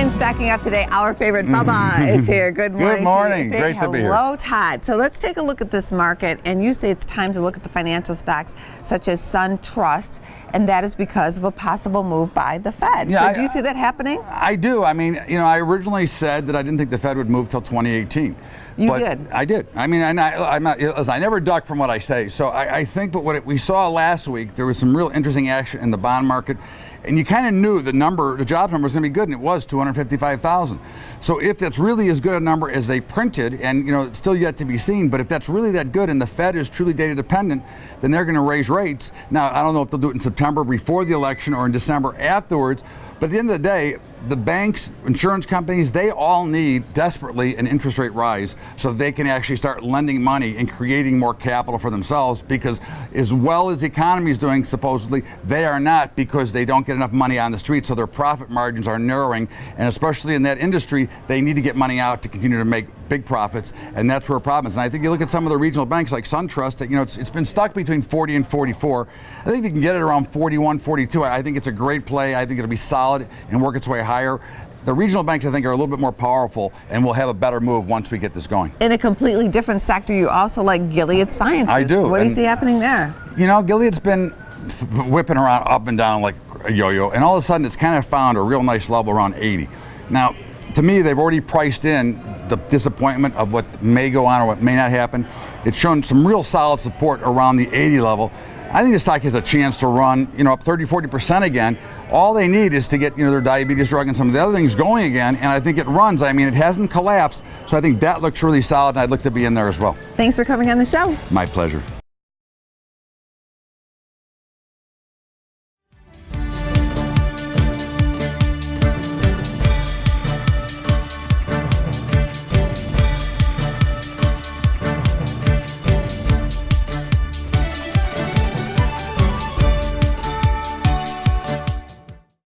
And stacking up today, our favorite Bubba is here. Good morning. Good morning. To you. Great to be here. Hello, Todd. So let's take a look at this market. And you say it's time to look at the financial stocks such as SunTrust, and that is because of a possible move by the Fed. Yeah, so do you see that happening? I do. I mean, you know, I originally said that I didn't think the Fed would move till 2018. You but did. I did. I mean, I'm not. I never duck from what I say. So I think, but what we saw last week, there was some real interesting action in the bond market, and you kind of knew the job number was going to be good, and it was 255,000. So if that's really as good a number as they printed, and you know, it's still yet to be seen, but if that's really that good, and the Fed is truly data dependent, then they're going to raise rates. Now, I don't know if they'll do it in September before the election or in December afterwards. But at the end of the day, the banks, insurance companies, they all need desperately an interest rate rise so they can actually start lending money and creating more capital for themselves, because as well as the economy is doing, supposedly, they are not, because they don't get enough money on the street, so their profit margins are narrowing. And especially in that industry, they need to get money out to continue to make big profits, and that's where a problem is. And I think you look at some of the regional banks like SunTrust, that, you know, it's been stuck between 40 and 44. I think if you can get it around 41, 42, I think it's a great play. I think it'll be solid and work its way higher. The regional banks, I think, are a little bit more powerful and will have a better move once we get this going. In a completely different sector, you also like Gilead Sciences. I do. What do you see happening there? You know, Gilead's been whipping around up and down like a yo-yo, and all of a sudden it's kind of found a real nice level around 80. Now, to me, they've already priced in the disappointment of what may go on or what may not happen. It's shown some real solid support around the 80 level. I think the stock has a chance to run, you know, up 30-40% again. All they need is to get, you know, their diabetes drug and some of the other things going again, and I think it runs. I mean, it hasn't collapsed, so I think that looks really solid, and I'd look to be in there as well. Thanks for coming on the show. My pleasure.